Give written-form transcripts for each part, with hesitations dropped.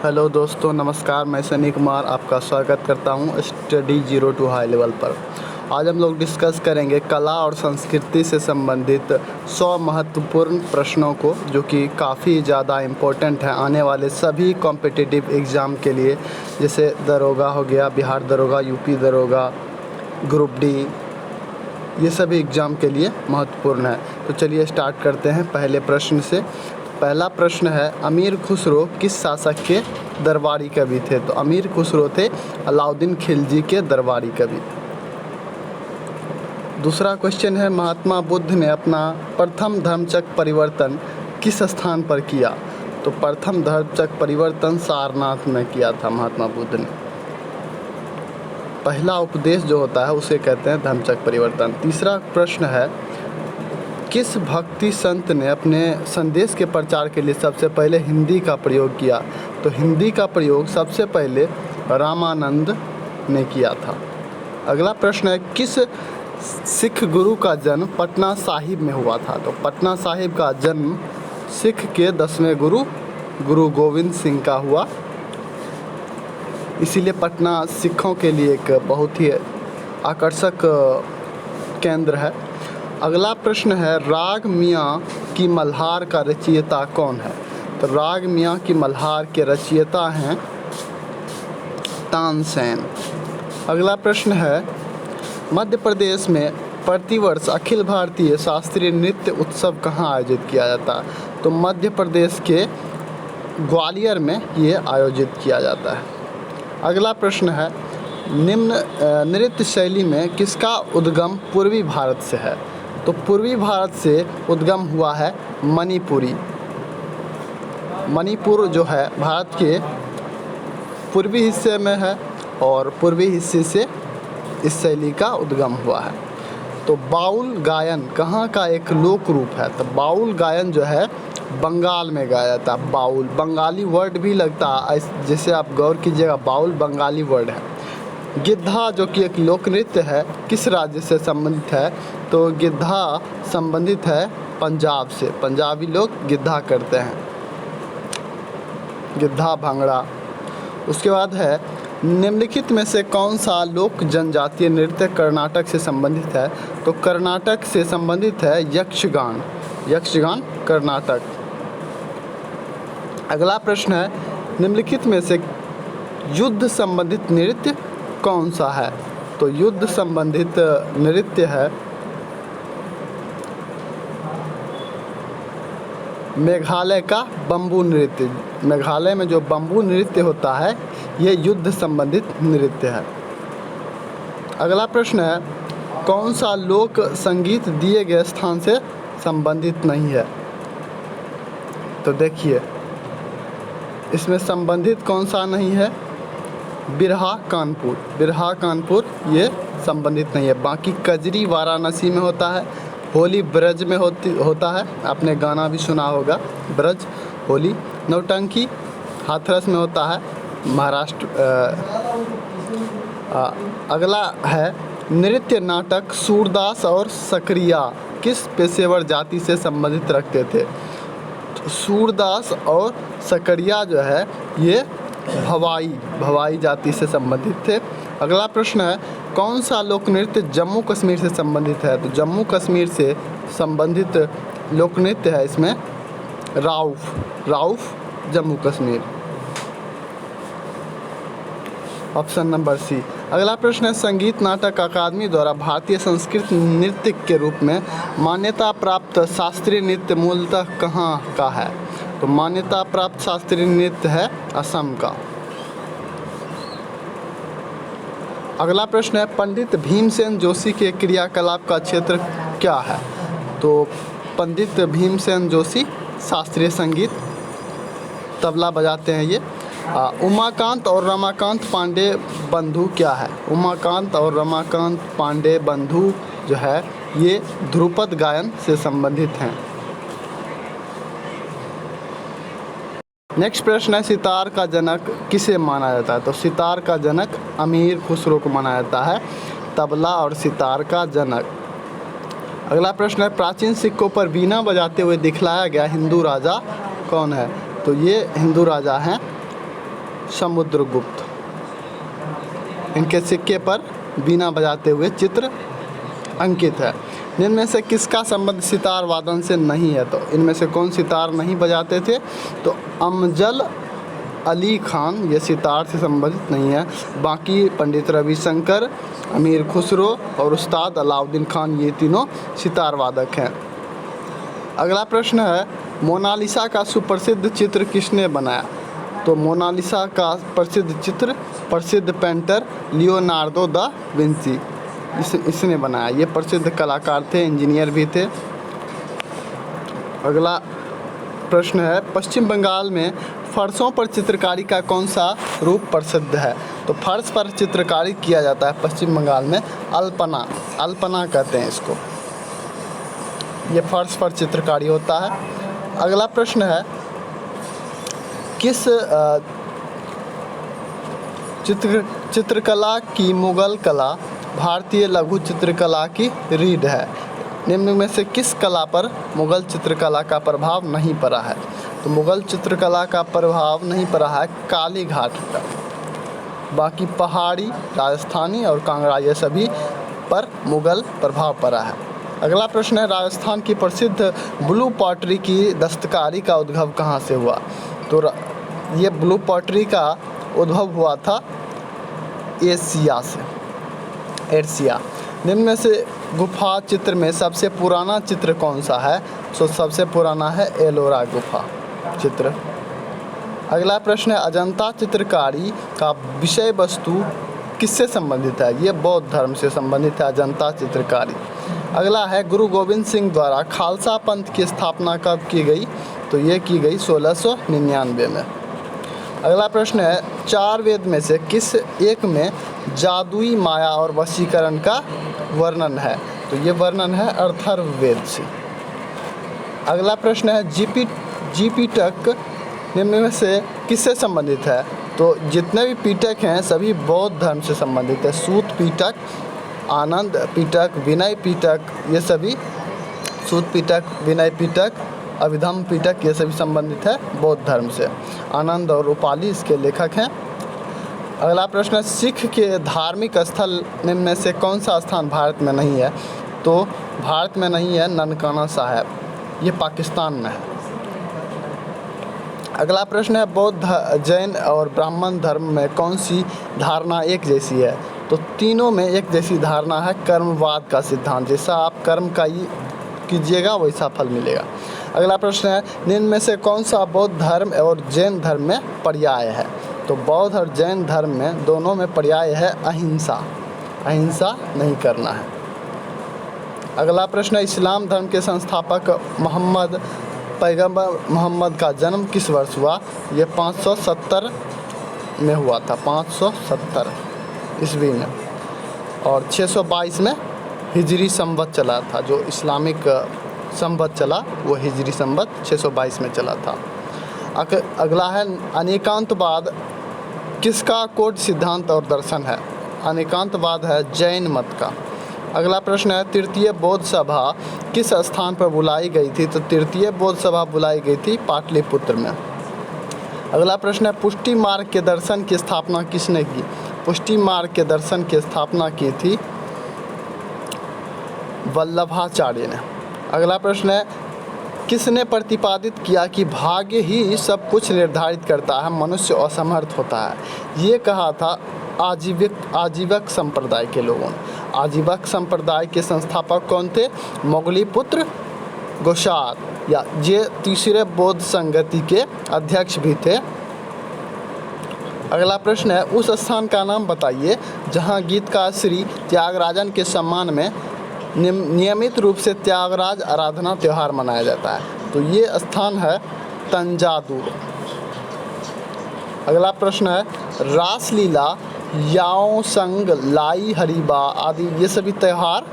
Hello दोस्तों, नमस्कार। मैं सनी कुमार आपका स्वागत करता हूं स्टडी 0 टू हाई लेवल पर। आज हम लोग डिस्कस करेंगे कला और संस्कृति से संबंधित 100 महत्वपूर्ण प्रश्नों को, जो कि काफ़ी ज़्यादा इम्पोर्टेंट है आने वाले सभी कॉम्पिटिटिव एग्ज़ाम के लिए, जैसे दरोगा हो गया, बिहार दरोगा, यूपी दरोगा, ग्रुप डी, ये सभी एग्ज़ाम के लिए महत्वपूर्ण है। तो चलिए स्टार्ट करते हैं पहले प्रश्न से। पहला प्रश्न है, अमीर खुसरो किस शासक के दरबारी कवि थे? तो अमीर खुसरो थे अलाउद्दीन खिलजी के दरबारी कवि। दूसरा क्वेश्चन है, महात्मा बुद्ध ने अपना प्रथम धर्मचक्र परिवर्तन किस स्थान पर किया? तो प्रथम धर्मचक्र परिवर्तन सारनाथ में किया था महात्मा बुद्ध ने। पहला उपदेश जो होता है उसे कहते हैं धर्मचक्र परिवर्तन। तीसरा प्रश्न है, किस भक्ति संत ने अपने संदेश के प्रचार के लिए सबसे पहले हिंदी का प्रयोग किया? तो हिंदी का प्रयोग सबसे पहले रामानंद ने किया था। अगला प्रश्न है, किस सिख गुरु का जन्म पटना साहिब में हुआ था? तो पटना साहिब का जन्म सिख के 10वें गुरु गोविंद सिंह का हुआ, इसीलिए पटना सिखों के लिए एक बहुत ही आकर्षक केंद्र है। अगला प्रश्न है, राग मियाँ की मल्हार का रचयिता कौन है? तो राग मियाँ की मल्हार के रचयिता हैं तानसेन। अगला प्रश्न है, मध्य प्रदेश में प्रतिवर्ष अखिल भारतीय शास्त्रीय नृत्य उत्सव कहाँ आयोजित किया जाता है? तो मध्य प्रदेश के ग्वालियर में ये आयोजित किया जाता है। अगला प्रश्न है, निम्न नृत्य शैली में किसका उद्गम पूर्वी भारत से है? तो पूर्वी भारत से उद्गम हुआ है मणिपुरी। मणिपुर जो है भारत के पूर्वी हिस्से में है और पूर्वी हिस्से से इस शैली का उद्गम हुआ है। तो बाउल गायन कहाँ का एक लोक रूप है? तो बाउल गायन जो है बंगाल में गाया जाता है। बाउल बंगाली वर्ड भी लगता है, जैसे आप गौर कीजिएगा, बाउल बंगाली वर्ड है। गिद्धा जो कि एक लोक नृत्य है किस राज्य से संबंधित है? तो गिद्धा संबंधित है पंजाब से। पंजाबी लोग गिद्धा करते हैं, गिद्धा भांगड़ा। उसके बाद है, निम्नलिखित में से कौन सा लोक जनजातीय नृत्य कर्नाटक से संबंधित है? तो कर्नाटक से संबंधित है यक्षगान। यक्षगान कर्नाटक। अगला प्रश्न है, निम्नलिखित में से युद्ध संबंधित नृत्य कौन सा है? तो युद्ध संबंधित नृत्य है मेघालय का बम्बू नृत्य। मेघालय में जो बम्बू नृत्य होता है ये युद्ध संबंधित नृत्य है। अगला प्रश्न है, कौन सा लोक संगीत दिए गए स्थान से संबंधित नहीं है? तो देखिए, इसमें संबंधित कौन सा नहीं है? बिरहा कानपुर। बिरहा कानपुर ये संबंधित नहीं है। बाकी कजरी वाराणसी में होता है, होली ब्रज में होता है, आपने गाना भी सुना होगा ब्रज होली। नौटंकी हाथरस में होता है, महाराष्ट्र। अगला है, नृत्य नाटक सूरदास और सकरिया किस पेशेवर जाति से संबंधित रखते थे? सूरदास और सकरिया जो है ये भवाई जाति से संबंधित थे। अगला प्रश्न है, कौन सा लोक नृत्य जम्मू कश्मीर से संबंधित है? तो जम्मू कश्मीर से संबंधित लोक नृत्य है इसमें Rouf Jammu Kashmir. Option number C. अगला प्रश्न है, संगीत नाटक अकादमी द्वारा भारतीय संस्कृत नृत्य के रूप में मान्यता प्राप्त शास्त्रीय नृत्य मूलतः कहाँ का है? तो मान्यता प्राप्त शास्त्रीय नृत्य है असम का। अगला प्रश्न है, पंडित भीमसेन जोशी के क्रियाकलाप का क्षेत्र क्या है? तो पंडित भीमसेन जोशी शास्त्रीय संगीत तबला बजाते हैं ये। उमाकांत और रमाकांत पांडे बंधु क्या है? उमाकांत और रमाकांत पांडे बंधु जो है ये ध्रुपद गायन से संबंधित हैं। नेक्स्ट प्रश्न है, सितार का जनक किसे माना जाता है? तो सितार का जनक अमीर खुसरो को माना जाता है, तबला और सितार का जनक। अगला प्रश्न है, प्राचीन सिक्कों पर वीणा बजाते हुए दिखलाया गया हिंदू राजा कौन है? तो ये हिंदू राजा हैं समुद्रगुप्त। इनके सिक्के पर बीना बजाते हुए चित्र अंकित है। इनमें में से किसका संबंध सितार वादन से नहीं है? तो इनमें से कौन सितार नहीं बजाते थे? तो अमजद अली खान ये सितार से संबंधित नहीं है। बाकी पंडित रविशंकर, अमीर खुसरो और उस्ताद अलाउद्दीन खान ये तीनों सितार वादक हैं। अगला प्रश्न है, मोनालिसा का सुप्रसिद्ध चित्र किसने बनाया? तो मोनालिसा का प्रसिद्ध चित्र प्रसिद्ध पेंटर लियोनार्डो दा विंची इसने बनाया। ये प्रसिद्ध कलाकार थे, इंजीनियर भी थे। अगला प्रश्न है, पश्चिम बंगाल में फर्शों पर चित्रकारी का कौन सा रूप प्रसिद्ध है? तो फर्श पर चित्रकारी किया जाता है पश्चिम बंगाल में अल्पना, अल्पना कहते हैं इसको। ये फर्श पर चित्रकारी होता है। अगला प्रश्न है, किस चित्रकला की मुगल कला भारतीय लघु चित्रकला की रीढ़ है? निम्न में से किस कला पर मुगल चित्रकला का प्रभाव नहीं पड़ा है? तो मुगल चित्रकला का प्रभाव नहीं पड़ा है काली घाट का। बाकी पहाड़ी, राजस्थानी और कांगड़ा ये सभी पर मुगल प्रभाव पड़ा है। अगला प्रश्न है, राजस्थान की प्रसिद्ध ब्लू पॉटरी की दस्तकारी का उद्भव कहाँ से हुआ? तो ये ब्लू पॉटरी का उद्भव हुआ था एशिया से, एशिया। निम्न में से गुफा चित्र में सबसे पुराना चित्र कौन सा है? तो सबसे पुराना है एलोरा गुफा चित्र। अगला प्रश्न है, अजंता चित्रकारी का विषय वस्तु किससे संबंधित है? ये बौद्ध धर्म से संबंधित है अजंता चित्रकारी। अगला है, गुरु गोविंद सिंह द्वारा खालसा पंथ की स्थापना कब की गई? तो ये की गई 1699 में। अगला प्रश्न है, चार वेद में से किस एक में जादुई माया और वशीकरण का वर्णन है? तो ये वर्णन है अथर्ववेद से। अगला प्रश्न है, जीपीटक निम्न में से किससे संबंधित है? तो जितने भी पीटक हैं सभी बौद्ध धर्म से संबंधित है। सूत पीटक, आनंद पीटक, विनय पीटक, ये सभी सूत पीटक, विनय पीटक, अभिधम पीटक ये सभी संबंधित है बौद्ध धर्म से। आनंद और उपाली इसके लेखक हैं। अगला प्रश्न है, सिख के धार्मिक स्थल निम्न में से कौन सा स्थान भारत में नहीं है? तो भारत में नहीं है ननकाना साहिब, ये पाकिस्तान में है। अगला प्रश्न है, बौद्ध, जैन और ब्राह्मण धर्म में कौन सी धारणा एक जैसी है? तो तीनों में एक जैसी धारणा है कर्मवाद का सिद्धांत। जैसा आप कर्म का कीजिएगा वैसा फल मिलेगा। अगला प्रश्न है, निम्न में से कौन सा बौद्ध धर्म और जैन धर्म में पर्याय है? तो बौद्ध और जैन धर्म में दोनों में पर्याय है अहिंसा, अहिंसा नहीं करना है। अगला प्रश्न है, इस्लाम धर्म के संस्थापक मोहम्मद, पैगंबर मोहम्मद का जन्म किस वर्ष हुआ? ये 570 में हुआ था, 570 ईस्वी में। और 622 में हिजरी संवत चला था। जो इस्लामिक संवत चला वो हिजरी संवत 622 में चला था। अगला है, अनेकांतवाद किसका कोट सिद्धांत और दर्शन है? अनेकांतवाद है जैन मत का। अगला प्रश्न है, तृतीय बौद्ध सभा किस स्थान पर बुलाई गई थी? तो तृतीय बौद्ध सभा बुलाई गई थी पाटलिपुत्र में। अगला प्रश्न है, पुष्टि मार्ग के दर्शन की स्थापना किसने की? पुष्टि मार्ग के दर्शन की स्थापना की थी वल्लभाचार्य ने। अगला प्रश्न है, किसने प्रतिपादित किया कि भाग्य ही सब कुछ निर्धारित करता है, मनुष्य असमर्थ होता है? ये कहा था आजीवक संप्रदाय के लोगों ने। आजीवक संप्रदाय के संस्थापक कौन थे? मोगलीपुत्र गोसार, या ये तीसरे बौद्ध संगति के अध्यक्ष भी थे। अगला प्रश्न है, उस स्थान का नाम बताइए जहाँ गीतकार श्री त्यागराजन के सम्मान में नियमित रूप से त्यागराज आराधना त्यौहार मनाया जाता है। तो ये स्थान है तंजावुर। अगला प्रश्न है, रासलीला, याओसंग, लाई हरीबा आदि ये सभी त्यौहार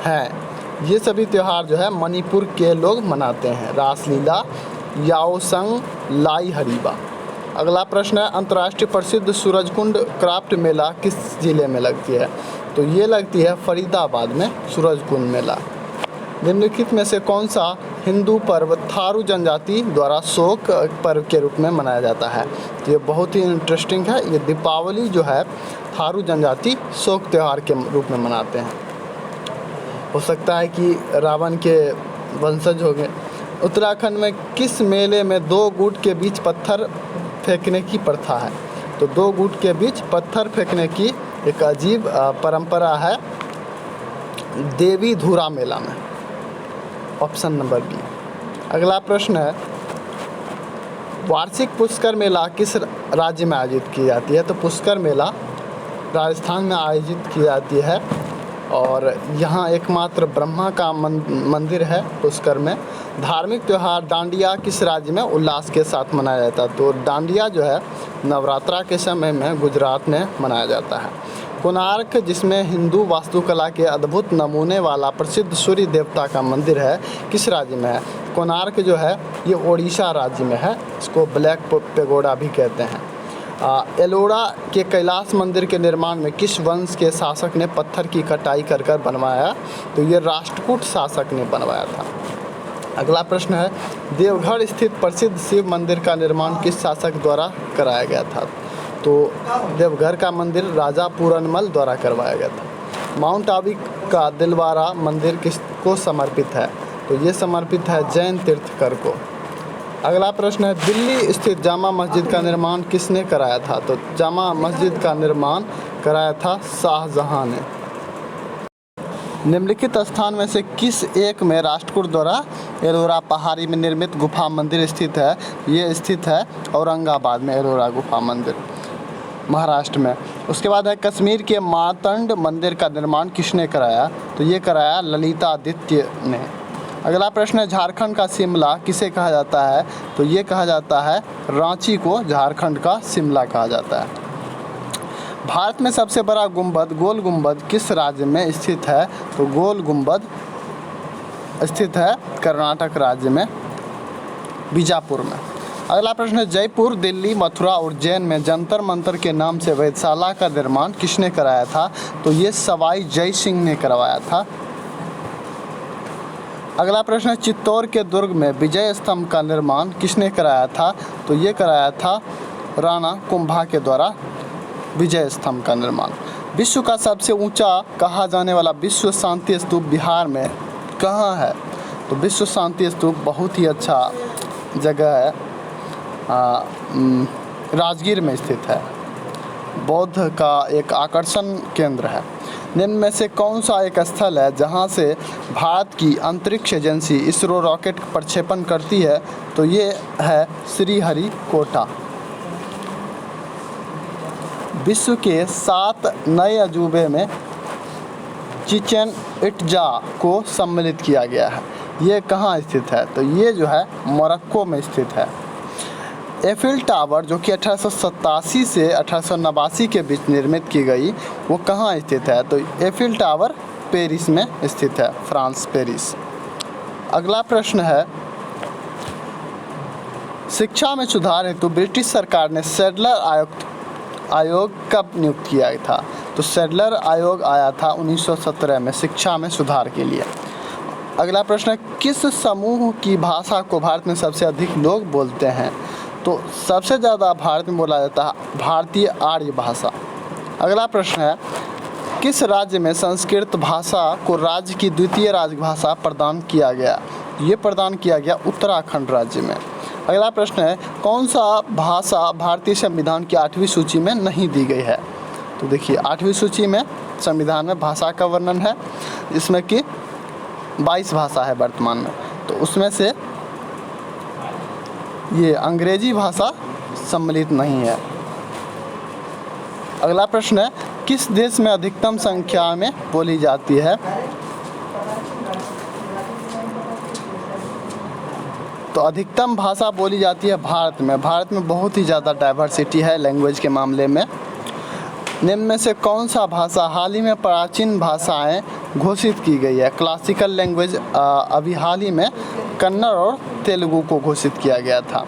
हैं। ये सभी त्यौहार जो है मणिपुर के लोग मनाते हैं। रासलीला, याओसंग, लाई हरीबा। अगला प्रश्न है, अंतर्राष्ट्रीय प्रसिद्ध सूरजकुंड क्राफ्ट मेला किस जिले में लगती है? तो ये लगती है फरीदाबाद में सूरजकुंड मेला। निम्नलिखित में से कौन सा हिंदू पर्व थारू जनजाति द्वारा शोक पर्व के रूप में मनाया जाता है? तो ये बहुत ही इंटरेस्टिंग है। ये दीपावली जो है थारू जनजाति शोक त्यौहार के रूप में मनाते हैं। हो सकता है कि रावण के वंशज हो गए। उत्तराखंड में किस मेले में 2 गुट के बीच पत्थर फेंकने की प्रथा है? तो 2 गुट के बीच पत्थर फेंकने की एक अजीब परंपरा है देवी धुरा मेला में। Option number B. अगला प्रश्न है, वार्षिक पुष्कर मेला किस राज्य में आयोजित की जाती है? तो पुष्कर मेला राजस्थान में आयोजित की जाती है और यहाँ एकमात्र ब्रह्मा का मंदिर है पुष्कर में। धार्मिक त्यौहार डांडिया किस राज्य में उल्लास के साथ मनाया जाता है? तो डांडिया जो है नवरात्रा के समय में गुजरात में मनाया जाता है। कोणार्क, जिसमें हिंदू वास्तुकला के अद्भुत नमूने वाला प्रसिद्ध सूर्य देवता का मंदिर है, किस राज्य में है? कोणार्क जो है ये ओडिशा राज्य में है। इसको ब्लैक पेगोडा भी कहते हैं। एलोरा के कैलाश मंदिर के निर्माण में किस वंश के शासक ने पत्थर की कटाई कर कर बनवाया? तो ये राष्ट्रकूट शासक ने बनवाया था। अगला प्रश्न है, देवघर स्थित प्रसिद्ध शिव मंदिर का निर्माण किस शासक द्वारा कराया गया था? तो देवघर का मंदिर राजा पूरनमल द्वारा करवाया गया था। माउंट आबू का दिलवारा मंदिर किसको समर्पित है? तो ये समर्पित है जैन तीर्थकर को। अगला प्रश्न है, दिल्ली स्थित जामा मस्जिद का निर्माण किसने कराया था? तो जामा मस्जिद का निर्माण कराया था शाहजहां ने। निम्नलिखित स्थान में से किस एक में राष्ट्रकूट द्वारा एलोरा पहाड़ी में निर्मित गुफा मंदिर स्थित है? ये स्थित है औरंगाबाद में एलोरा गुफा मंदिर, महाराष्ट्र में। उसके बाद है, कश्मीर के मातंड मंदिर का निर्माण किसने कराया? तो ये कराया ललितादित्य ने। अगला प्रश्न है, झारखंड का शिमला किसे कहा जाता है? तो ये कहा जाता है रांची को झारखंड का शिमला कहा जाता है। भारत में सबसे बड़ा गुंबद गोल गुंबद किस राज्य में स्थित है? तो गोल गुंबद स्थित है कर्नाटक राज्य में, बीजापुर में। अगला प्रश्न है, जयपुर, दिल्ली, मथुरा और उज्जैन में जंतर मंतर के नाम से वेधशाला का निर्माण किसने कराया था? तो ये सवाई जय सिंह ने करवाया था। अगला प्रश्न है, चित्तौड़ के दुर्ग में विजय स्तंभ का निर्माण किसने कराया था? तो ये कराया था राणा कुंभा के द्वारा विजय स्तंभ का निर्माण। विश्व का सबसे ऊंचा कहा जाने वाला विश्व शांति स्तूप बिहार में कहाँ है? तो विश्व शांति स्तूप बहुत ही अच्छा जगह है, राजगीर में स्थित है, बौद्ध का एक आकर्षण केंद्र है। निम्न में से कौन सा एक स्थल है जहां से भारत की अंतरिक्ष एजेंसी इसरो रॉकेट प्रक्षेपण करती है? तो ये है श्रीहरिकोटा। विश्व के 7 नए अजूबे में चिचेन इट्जा को सम्मिलित किया गया है। ये कहाँ स्थित है? तो ये जो है मोरक्को में स्थित है। एफिल टावर जो कि 1887 से 1889 के बीच निर्मित की गई, वो कहाँ स्थित है? तो एफिल टावर पेरिस में स्थित है, फ्रांस, पेरिस। अगला प्रश्न है, शिक्षा में सुधार हेतु ब्रिटिश सरकार ने सैडलर आयोग कब नियुक्त किया था? तो सैडलर आयोग आया था 1917 में शिक्षा में सुधार के लिए। अगला प्रश्न है, किस समूह की भाषा को भारत में सबसे अधिक लोग बोलते हैं? तो सबसे ज़्यादा भारत में बोला जाता है भारतीय आर्य भाषा। अगला प्रश्न है, किस राज्य में संस्कृत भाषा को राज्य की द्वितीय राजभाषा प्रदान किया गया? ये प्रदान किया गया उत्तराखंड राज्य में। अगला प्रश्न है, कौन सा भाषा भारतीय संविधान की 8वीं सूची में नहीं दी गई है? तो देखिए 8वीं सूची में संविधान में भाषा का वर्णन है, इसमें कि 22 भाषा है वर्तमान में, तो उसमें से ये अंग्रेजी भाषा सम्मिलित नहीं है। अगला प्रश्न है, किस देश में अधिकतम संख्या में बोली जाती है? तो अधिकतम भाषा बोली जाती है भारत में। भारत में बहुत ही ज़्यादा डाइवर्सिटी है लैंग्वेज के मामले में। निम्न में से कौन सा भाषा हाल ही में प्राचीन भाषाएं घोषित की गई है? क्लासिकल लैंग्वेज अभी हाल ही में कन्नड़ और तेलुगु को घोषित किया गया था।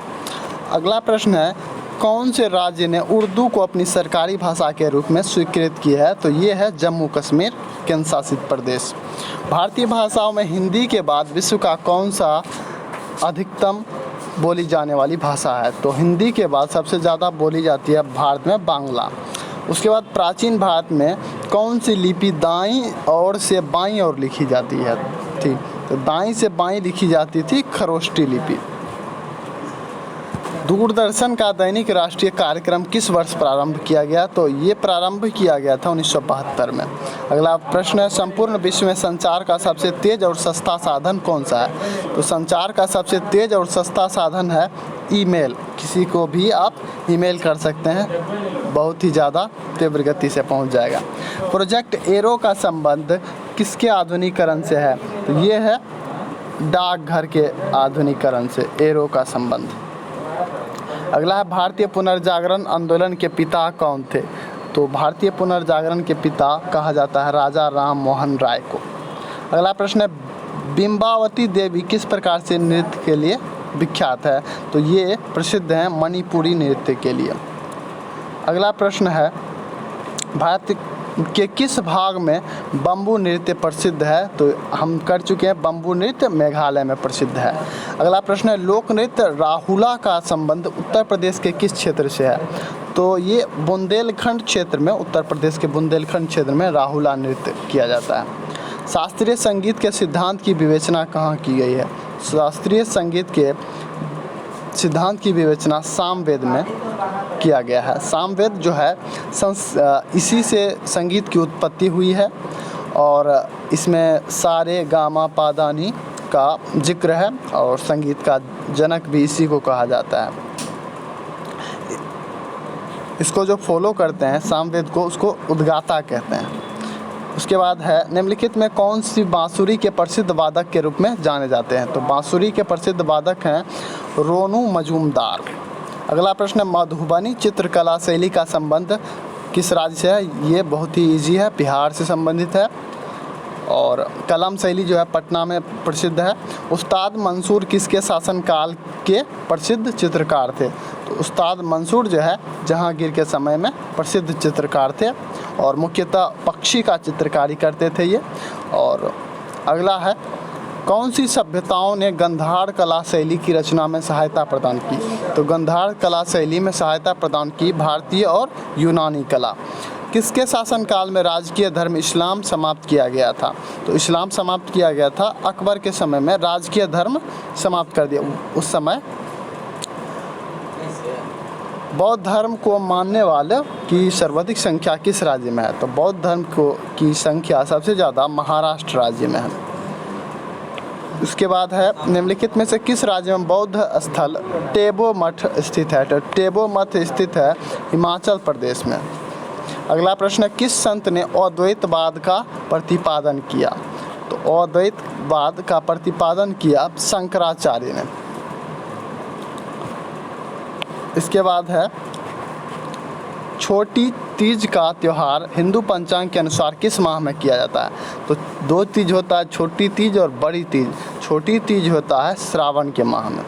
अगला प्रश्न है, कौन से राज्य ने उर्दू को अपनी सरकारी भाषा के रूप में स्वीकृत किया है? तो ये है जम्मू कश्मीर केंद्र शासित प्रदेश। भारतीय भाषाओं में हिंदी के बाद विश्व का कौन सा अधिकतम बोली जाने वाली भाषा है? तो हिंदी के बाद सबसे ज़्यादा बोली जाती है भारत में बांग्ला। उसके बाद प्राचीन भारत में कौन सी लिपि दाईं ओर से बाईं ओर लिखी जाती है थी? तो दाईं से बाईं लिखी जाती थी खरोष्टी लिपि। दूरदर्शन का दैनिक राष्ट्रीय कार्यक्रम किस वर्ष प्रारंभ किया गया? तो ये प्रारंभ किया गया था 1972 में। अगला प्रश्न है, संपूर्ण विश्व में संचार का सबसे तेज और सस्ता साधन कौन सा है? तो संचार का सबसे तेज और सस्ता साधन है ईमेल। किसी को भी आप ईमेल कर सकते हैं, बहुत ही ज़्यादा तीव्र गति से पहुंच जाएगा। प्रोजेक्ट एरो का संबंध किसके आधुनिकीकरण से है? तो ये है डाकघर के आधुनिकीकरण से एरो का संबंध। अगला है, भारतीय पुनर्जागरण आंदोलन के पिता कौन थे? तो भारतीय पुनर्जागरण के पिता कहा जाता है राजा राम मोहन राय को। अगला प्रश्न है, बिंबावती देवी किस प्रकार से नृत्य के लिए विख्यात है? तो ये प्रसिद्ध हैं मणिपुरी नृत्य के लिए। अगला प्रश्न है, भारत के किस भाग में बम्बू नृत्य प्रसिद्ध है? तो हम कर चुके हैं, बम्बू नृत्य मेघालय में प्रसिद्ध है। अगला प्रश्न है, लोक नृत्य राहुला का संबंध उत्तर प्रदेश के किस क्षेत्र से है? तो ये बुंदेलखंड क्षेत्र में, उत्तर प्रदेश के बुंदेलखंड क्षेत्र में राहुला नृत्य किया जाता है। शास्त्रीय संगीत के सिद्धांत की विवेचना कहाँ की गई है? शास्त्रीय संगीत के सिद्धांत की विवेचना सामवेद में किया गया है। सामवेद जो है इसी से संगीत की उत्पत्ति हुई है और इसमें सारे गामा पादानी का जिक्र है और संगीत का जनक भी इसी को कहा जाता है। इसको जो फॉलो करते हैं सामवेद को, उसको उद्गाता कहते हैं। उसके बाद है, निम्नलिखित में कौन सी बांसुरी के प्रसिद्ध वादक के रूप में जाने जाते हैं? तो बांसुरी के प्रसिद्ध वादक हैं रोनू मजूमदार। अगला प्रश्न है, मधुबनी चित्रकला शैली का संबंध किस राज्य से है? ये बहुत ही इजी है, बिहार से संबंधित है। और कलम शैली जो है पटना में प्रसिद्ध है। उस्ताद मंसूर किसके शासनकाल के प्रसिद्ध चित्रकार थे? तो उस्ताद मंसूर जो है जहांगीर के समय में प्रसिद्ध चित्रकार थे और मुख्यतः पक्षी का चित्रकारी करते थे ये। और अगला है, कौन सी सभ्यताओं ने गंधार कला शैली की रचना में सहायता प्रदान की? तो गंधार कला शैली में सहायता प्रदान की भारतीय और यूनानी कला। किसके शासनकाल में राजकीय धर्म इस्लाम समाप्त किया गया था? तो इस्लाम समाप्त किया गया था अकबर के समय में, राजकीय धर्म समाप्त कर दिया। उस समय बौद्ध धर्म को मानने वाले की सर्वाधिक संख्या किस राज्य में है? तो बौद्ध धर्म की संख्या सबसे ज़्यादा महाराष्ट्र राज्य में है। उसके बाद है, निम्नलिखित में से किस राज्य में बौद्ध स्थल टेबो मठ स्थित है? तो टेबो मठ स्थित है हिमाचल प्रदेश में। अगला प्रश्न है, किस संत ने अद्वैतवाद का प्रतिपादन किया? तो अद्वैतवाद का प्रतिपादन किया शंकराचार्य ने। इसके बाद है, छोटी तीज का त्यौहार हिंदू पंचांग के अनुसार किस माह में किया जाता है? तो दो तीज होता है, छोटी तीज और बड़ी तीज। छोटी तीज होता है श्रावण के माह में।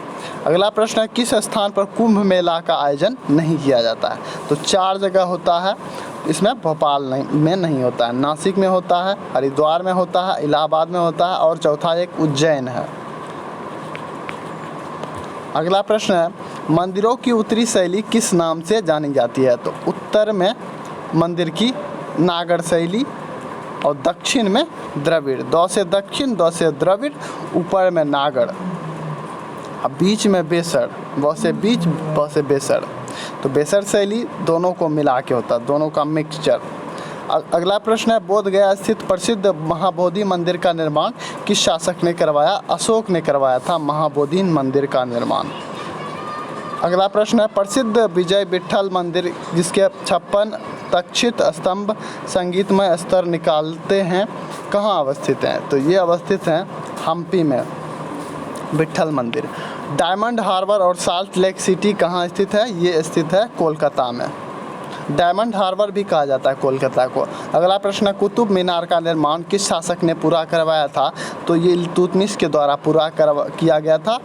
अगला प्रश्न है, किस स्थान पर कुंभ मेला का आयोजन नहीं किया जाता है? तो 4 जगह होता है, इसमें भोपाल में नहीं होता है, नासिक में होता है, हरिद्वार में होता है, इलाहाबाद में होता है और चौथा एक उज्जैन है। अगला प्रश्न है, मंदिरों की उत्तरी शैली किस नाम से जानी जाती है? तो उत्तर में मंदिर की नागर शैली और दक्षिण में द्रविड़। दो से दक्षिण, दो से द्रविड़, ऊपर में नागर, अब बीच में बेसर, ब से बीच, ब से बेसर। तो बेसर शैली दोनों को मिला के होता है, दोनों का मिक्सचर। अगला प्रश्न है, बोध गया स्थित प्रसिद्ध महाबोधि मंदिर का निर्माण किस शासक ने करवाया? अशोक ने करवाया था महाबोधि मंदिर का निर्माण। अगला प्रश्न है, प्रसिद्ध विजय विट्ठल मंदिर जिसके 56 तक्षित स्तंभ संगीतमय स्तर निकालते हैं कहाँ अवस्थित हैं? तो ये अवस्थित हैं हम्पी में विट्ठल मंदिर। डायमंड हार्बर और साल्ट लेक सिटी कहाँ स्थित है? ये स्थित है कोलकाता में। डायमंड हार्बर भी कहा जाता है कोलकाता को। अगला प्रश्न है, कुतुब मीनार का निर्माण किस शासक ने पूरा करवाया था? तो ये इल्तुतमिश के द्वारा पूरा किया गया था।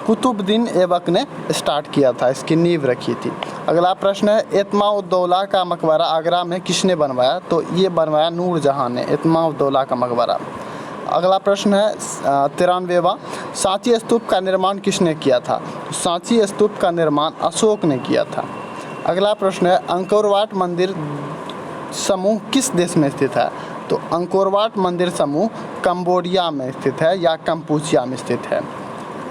कुतुबुद्दीन ऐबक ने स्टार्ट किया था, इसकी नींव रखी थी। अगला प्रश्न है इत्माद-उद-दौला का मकबरा आगरा में किसने बनवाया? तो ये बनवाया नूरजहाँ ने, इत्माद-उद-दौला का मकबरा। अगला प्रश्न है 93वां, सांची स्तूप का निर्माण किसने किया था? तो सांची स्तूप का निर्माण अशोक ने किया था। अगला प्रश्न है अंकोर वाट मंदिर समूह किस देश में स्थित है? तो अंकोर वाट मंदिर समूह कंबोडिया में स्थित है या कंपूचिया में स्थित है।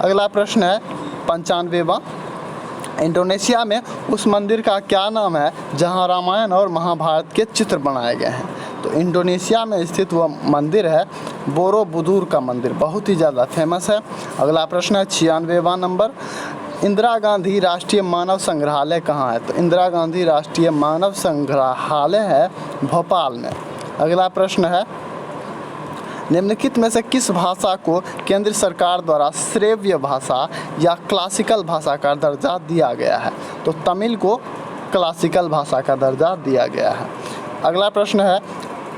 अगला प्रश्न है 95वां, इंडोनेशिया में उस मंदिर का क्या नाम है जहां रामायण और महाभारत के चित्र बनाए गए हैं? तो इंडोनेशिया में स्थित वह मंदिर है बोरोबुदुर का मंदिर, बहुत ही ज़्यादा फेमस है। अगला प्रश्न है 96वां नंबर, इंदिरा गांधी राष्ट्रीय मानव संग्रहालय कहाँ है? तो इंदिरा गांधी राष्ट्रीय मानव संग्रहालय है भोपाल में। अगला प्रश्न है निम्नलिखित में से किस भाषा को केंद्र सरकार द्वारा श्रेव्य भाषा या क्लासिकल भाषा का दर्जा दिया गया है? तो तमिल को क्लासिकल भाषा का दर्जा दिया गया है। अगला प्रश्न है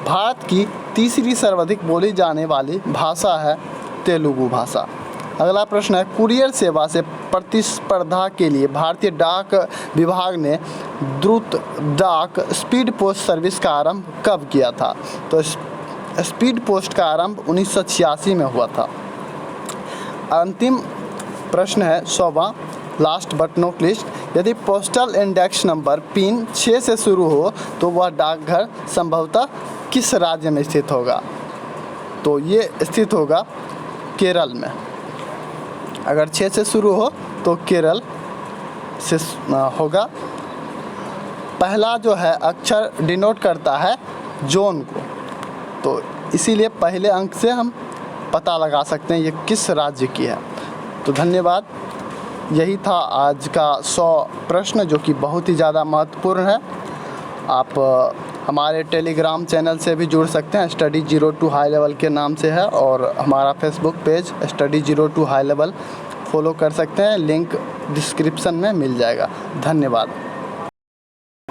भारत की तीसरी सर्वाधिक बोली जाने वाली भाषा है तेलुगु भाषा। अगला प्रश्न है कुरियर सेवा से प्रतिस्पर्धा के लिए भारतीय डाक विभाग ने द्रुत डाक स्पीड पोस्ट सर्विस का आरंभ कब किया था? तो स्पीड पोस्ट का आरंभ 1986 में हुआ था। अंतिम प्रश्न है 100वां, लास्ट बट नॉट लीस्ट, यदि पोस्टल इंडेक्स नंबर पिन 6 से शुरू हो तो वह डाकघर संभवतः किस राज्य में स्थित होगा? तो ये स्थित होगा केरल में। अगर 6 से शुरू हो तो केरल से होगा। पहला जो है अक्षर डिनोट करता है जोन को, तो इसीलिए पहले अंक से हम पता लगा सकते हैं ये किस राज्य की है। तो धन्यवाद, यही था आज का 100 प्रश्न जो कि बहुत ही ज़्यादा महत्वपूर्ण है। आप हमारे टेलीग्राम चैनल से भी जुड़ सकते हैं, स्टडी 02 हाई लेवल के नाम से है, और हमारा Facebook page study 02 high level follow कर सकते हैं, लिंक डिस्क्रिप्शन में मिल जाएगा। धन्यवाद।